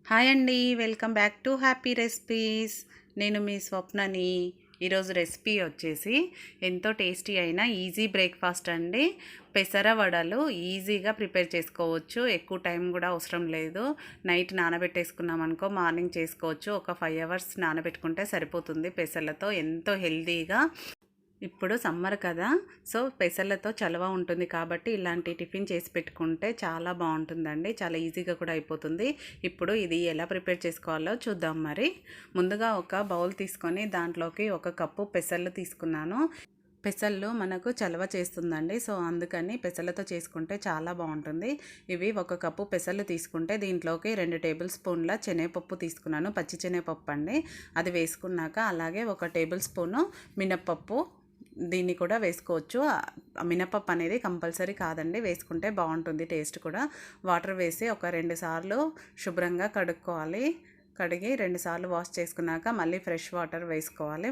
Hi అండి, welcome back to happy recipes. నేను మీ స్వప్నని. ఈరోజు రెసిపీ వచ్చేసి ఎంతో టేస్టీ అయిన ఈజీ బ్రేక్ఫాస్ట్ అండి. పెసర వడలు ఈజీగా ప్రిపేర్ చేసుకోవచ్చు. ఎక్కువ టైం కూడా అవసరం లేదు. నైట్ నానబెట్టేసుకున్నాం అనుకో మార్నింగ్ చేసుకోవచ్చు. ఒక 5 అవర్స్ నానబెట్టుకుంటే సరిపోతుంది. పెసర్లతో ఎంతో హెల్తీగా. ఇప్పుడు సమ్మర్ కదా, సో పెసర్లతో చలవ ఉంటుంది కాబట్టి ఇలాంటి టిఫిన్ చేసి పెట్టుకుంటే చాలా బాగుంటుందండి. చాలా ఈజీగా కూడా అయిపోతుంది. ఇప్పుడు ఇది ఎలా ప్రిపేర్ చేసుకోవాలో చూద్దాం. మరి ముందుగా ఒక బౌల్ తీసుకొని దాంట్లోకి 1 కప్పు పెసర్లు తీసుకున్నాను. పెసళ్ళు మనకు చలవ చేస్తుందండి, సో అందుకని పెసళ్ళతో చేసుకుంటే చాలా బాగుంటుంది. ఇవి 1 కప్పు పెసళ్ళు తీసుకుంటే దీంట్లోకి 2 టేబుల్ స్పూన్ల శనగపప్పు తీసుకున్నాను. పచ్చి శనగపప్పు అండి. అది వేసుకున్నాక అలాగే 1 టేబుల్ స్పూను మినప్పప్పు, దీన్ని కూడా వేసుకోవచ్చు. మినపప్పు అనేది కంపల్సరీ కాదండి, వేసుకుంటే బాగుంటుంది టేస్ట్ కూడా. వాటర్ వేసి ఒక 2 సార్లు శుభ్రంగా కడుక్కోవాలి. కడిగి 2 సార్లు వాష్ చేసుకున్నాక మళ్ళీ ఫ్రెష్ వాటర్ వేసుకోవాలి.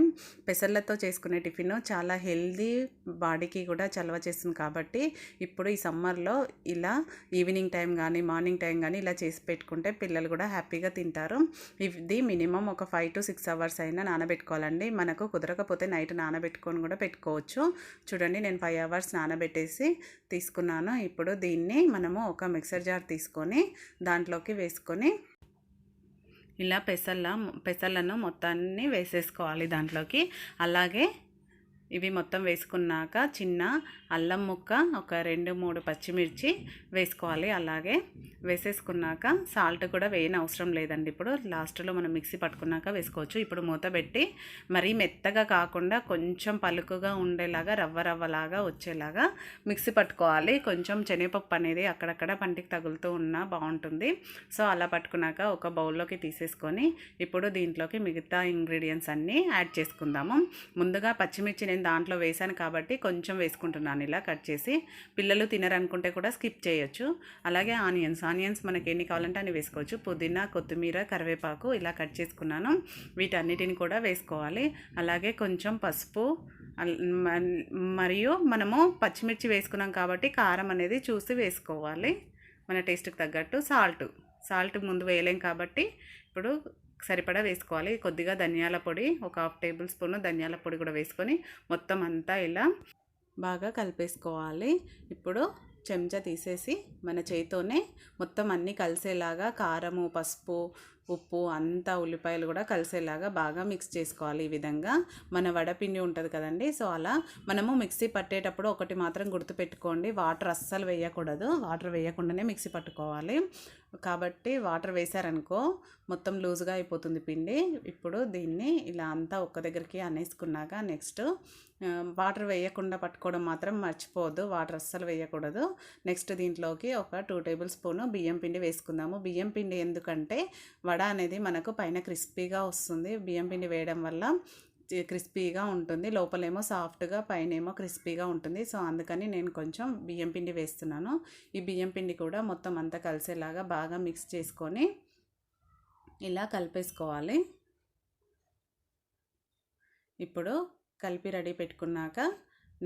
పెసర్లతో చేసుకునే టిఫిన్ చాలా హెల్దీ, బాడీకి కూడా చలవ చేస్తుంది కాబట్టి ఇప్పుడు ఈ సమ్మర్లో ఇలా ఈవినింగ్ టైం కానీ మార్నింగ్ టైం కానీ ఇలా చేసి పెట్టుకుంటే పిల్లలు కూడా హ్యాపీగా తింటారు. ఇది మినిమం ఒక 5 to 6 అవర్స్ అయినా నానబెట్టుకోవాలండి. మనకు కుదరకపోతే నైట్ నానబెట్టుకొని కూడా పెట్టుకోవచ్చు. చూడండి, నేను 5 అవర్స్ నానబెట్టేసి తీసుకున్నాను. ఇప్పుడు దీన్ని మనము ఒక మిక్సర్ జార్ తీసుకొని దాంట్లోకి వేసుకొని ఇలా పెసర్లను మొత్తాన్ని వేసేసుకోవాలి దాంట్లోకి. అలాగే ఇవి మొత్తం వేసుకున్నాక చిన్న అల్లం ముక్క, ఒక 2-3 పచ్చిమిర్చి వేసుకోవాలి. అలాగే వేసేసుకున్నాక సాల్ట్ కూడా వేయని అవసరం లేదండి. ఇప్పుడు లాస్ట్లో మనం మిక్సీ పట్టుకున్నాక వేసుకోవచ్చు. ఇప్పుడు మూత పెట్టి మరీ మెత్తగా కాకుండా కొంచెం పలుకుగా ఉండేలాగా రవ్వలాగా వచ్చేలాగా మిక్సీ పట్టుకోవాలి. కొంచెం శనగపప్పు అనేది అక్కడక్కడ పంటికి తగులుతూ ఉన్నా బాగుంటుంది. సో అలా పట్టుకున్నాక ఒక బౌల్లోకి తీసేసుకొని ఇప్పుడు దీంట్లోకి మిగతా ఇంగ్రీడియంట్స్ అన్నీ యాడ్ చేసుకుందాము. ముందుగా పచ్చిమిర్చి నేను దాంట్లో వేసాను కాబట్టి కొంచెం వేసుకుంటున్నాను ఇలా కట్ చేసి. పిల్లలు తినరనుకుంటే కూడా స్కిప్ చేయొచ్చు. అలాగే ఆనియన్స్ మనకి ఎన్ని కావాలంటే అన్ని వేసుకోవచ్చు. పుదీనా, కొత్తిమీర, కరివేపాకు ఇలా కట్ చేసుకున్నాను. వీటన్నిటిని కూడా వేసుకోవాలి. అలాగే కొంచెం పసుపు, మరియు మనము పచ్చిమిర్చి వేసుకున్నాం కాబట్టి కారం అనేది చూసి వేసుకోవాలి. మన టేస్ట్కి తగ్గట్టు సాల్ట్ ముందు వేయలేం కాబట్టి ఇప్పుడు సరిపడా వేసుకోవాలి. కొద్దిగా ధనియాల పొడి, ఒక 1/2 టేబుల్ స్పూన్ ధనియాల పొడి కూడా వేసుకొని మొత్తం అంతా ఇలా బాగా కలిపేసుకోవాలి. ఇప్పుడు చెంచా తీసేసి మన చేతితోనే మొత్తం అన్నీ కలిసేలాగా కారము, పసుపు, ఉప్పు అంతా, ఉల్లిపాయలు కూడా కలిసేలాగా బాగా మిక్స్ చేసుకోవాలి. ఈ విధంగా మన వడపిండి ఉంటుంది కదండి, సో అలా మనము మిక్సీ పట్టేటప్పుడు ఒకటి మాత్రం గుర్తుపెట్టుకోండి, వాటర్ అస్సలు వేయకూడదు. వాటర్ వేయకుండానే మిక్సీ పట్టుకోవాలి. కాబట్టి వాటర్ వేసారనుకో మొత్తం లూజ్గా అయిపోతుంది పిండి. ఇప్పుడు దీన్ని ఇలా అంతా ఒక్క దగ్గరికి అనేసుకున్నాక నెక్స్ట్ వాటర్ వేయకుండా పట్టుకోవడం మాత్రం మర్చిపోవద్దు. వాటర్ అస్సలు వేయకూడదు. నెక్స్ట్ దీంట్లోకి ఒక 2 టేబుల్ స్పూన్ బియ్యం పిండి వేసుకుందాము. బియ్యం పిండి ఎందుకంటే వడ అనేది మనకు పైన క్రిస్పీగా వస్తుంది. బియ్యం పిండి వేయడం వల్ల క్రిస్పీగా ఉంటుంది, లోపలేమో సాఫ్ట్గా, పైనేమో క్రిస్పీగా ఉంటుంది. సో అందుకని నేను కొంచెం బియ్యం పిండి వేస్తున్నాను. ఈ బియ్యం పిండి కూడా మొత్తం అంతా కలిసేలాగా బాగా మిక్స్ చేసుకొని ఇలా కలిపేసుకోవాలి. ఇప్పుడు కలిపి రెడీ పెట్టుకున్నాక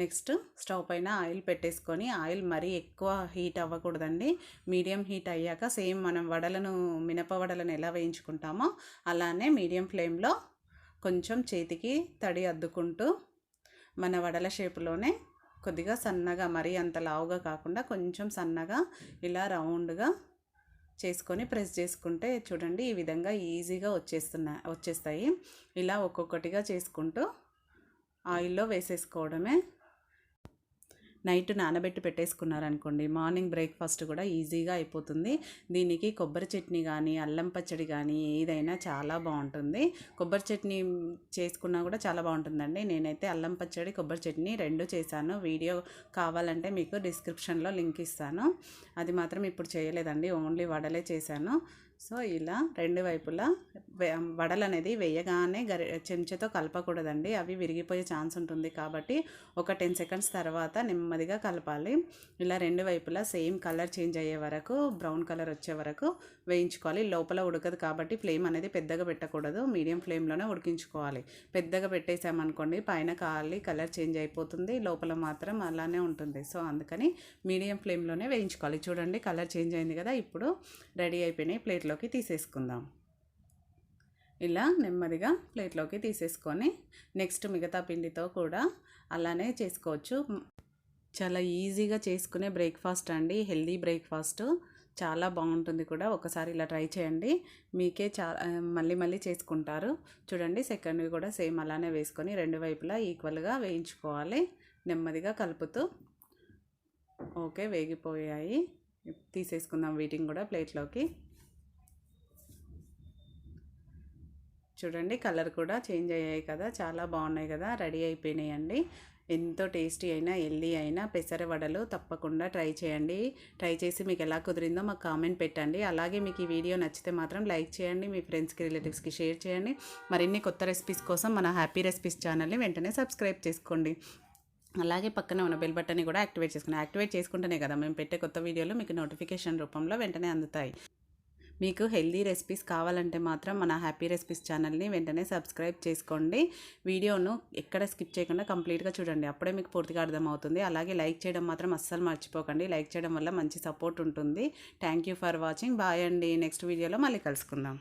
నెక్స్ట్ స్టవ్ పైన ఆయిల్ పెట్టేసుకొని, ఆయిల్ మరీ ఎక్కువ హీట్ అవ్వకూడదండి, మీడియం హీట్ అయ్యాక సేమ్ మనం మినప వడలను ఎలా వేయించుకుంటామో అలానే మీడియం ఫ్లేమ్లో కొంచెం చేతికి తడి అద్దుకుంటూ మన వడల షేపులోనే కొద్దిగా సన్నగా, మరీ అంత లావుగా కాకుండా కొంచెం సన్నగా ఇలా రౌండ్గా చేసుకొని ప్రెస్ చేసుకుంటే చూడండి ఈ విధంగా ఈజీగా వచ్చేస్తాయి. ఇలా ఒక్కొక్కటిగా చేసుకుంటూ ఆయిల్లో వేసేసుకోవడమే. నైట్ నానబెట్టి పెట్టేసుకున్నారనుకోండి మార్నింగ్ బ్రేక్ఫాస్ట్ కూడా ఈజీగా అయిపోతుంది. దీనికి కొబ్బరి చట్నీ కానీ, అల్లం పచ్చడి కానీ ఏదైనా చాలా బాగుంటుంది. కొబ్బరి చట్నీ చేసుకున్నా కూడా చాలా బాగుంటుందండి. నేనైతే అల్లం పచ్చడి, కొబ్బరి చట్నీ 2 చేశాను. వీడియో కావాలంటే మీకు డిస్క్రిప్షన్లో లింక్ ఇస్తాను. అది మాత్రం ఇప్పుడు చేయలేదండి, ఓన్లీ వడలే చేశాను. సో ఇలా 2 వైపులా వడలు అనేది వేయగానే చెంచాతో కలపకూడదండి, అవి విరిగిపోయే ఛాన్స్ ఉంటుంది. కాబట్టి ఒక 10 సెకండ్స్ తర్వాత నెమ్మది నెమ్మదిగా కలపాలి. ఇలా రెండు వైపులా సేమ్ కలర్ చేంజ్ అయ్యే వరకు, బ్రౌన్ కలర్ వచ్చే వరకు వేయించుకోవాలి. లోపల ఉడకదు కాబట్టి ఫ్లేమ్ అనేది పెద్దగా పెట్టకూడదు, మీడియం ఫ్లేమ్లోనే ఉడికించుకోవాలి. పెద్దగా పెట్టేసామనుకోండి పైన కాలి కలర్ చేంజ్ అయిపోతుంది, లోపల మాత్రం అలానే ఉంటుంది. సో అందుకని మీడియం ఫ్లేమ్లోనే వేయించుకోవాలి. చూడండి కలర్ చేంజ్ అయింది కదా, ఇప్పుడు రెడీ అయిపోయినాయి. ప్లేట్లోకి తీసేసుకుందాం. ఇలా నెమ్మదిగా ప్లేట్లోకి తీసేసుకొని నెక్స్ట్ మిగతా పిండితో కూడా అలానే చేసుకోవచ్చు. చాలా ఈజీగా చేసుకునే బ్రేక్ఫాస్ట్ అండి, హెల్దీ బ్రేక్ఫాస్ట్, చాలా బాగుంటుంది కూడా. ఒకసారి ఇలా ట్రై చేయండి, మీకే మళ్ళీ మళ్ళీ చేసుకుంటారు. చూడండి సెకండ్వి కూడా సేమ్ అలానే వేసుకొని రెండు వైపులా ఈక్వల్గా వేయించుకోవాలి, నెమ్మదిగా కలుపుతూ. ఓకే, వేగిపోయాయి. తీసేసుకుందాం వీటిని కూడా ప్లేట్లోకి. చూడండి కలర్ కూడా చేంజ్ అయ్యాయి కదా, చాలా బాగున్నాయి కదా, రెడీ అయిపోయినాయండి. ఎంతో టేస్టీ అయినా హెల్దీ అయినా పెసర వడలు తప్పకుండా ట్రై చేయండి. ట్రై చేసి మీకు ఎలా కుదిరిందో మాకు కామెంట్ పెట్టండి. అలాగే మీకు ఈ వీడియో నచ్చితే మాత్రం లైక్ చేయండి, మీ ఫ్రెండ్స్కి రిలేటివ్స్కి షేర్ చేయండి. మరిన్ని కొత్త రెసిపీస్ కోసం మన హ్యాపీ రెసిపీస్ ఛానల్ని వెంటనే సబ్స్క్రైబ్ చేసుకోండి. అలాగే పక్కన ఉన్న బెల్ బటన్ని కూడా యాక్టివేట్ చేసుకోండి. యాక్టివేట్ చేసుకుంటేనే కదా మేము పెట్టే కొత్త వీడియోలు మీకు నోటిఫికేషన్ రూపంలో వెంటనే అందుతాయి. మీకు హెల్దీ రెసిపీస్ కావాలంటే మాత్రం మన హ్యాపీ రెసిపీస్ ఛానల్ని వెంటనే సబ్స్క్రైబ్ చేసుకోండి. వీడియోను ఎక్కడ స్కిప్ చేయకుండా కంప్లీట్గా చూడండి, అప్పుడే మీకు పూర్తిగా అర్థమవుతుంది. అలాగే లైక్ చేయడం మాత్రం అస్సలు మర్చిపోకండి, లైక్ చేయడం వల్ల మంచి సపోర్ట్ ఉంటుంది. Thank you for watching. Bye అండి. నెక్స్ట్ వీడియోలో మళ్ళీ కలుసుకుందాం.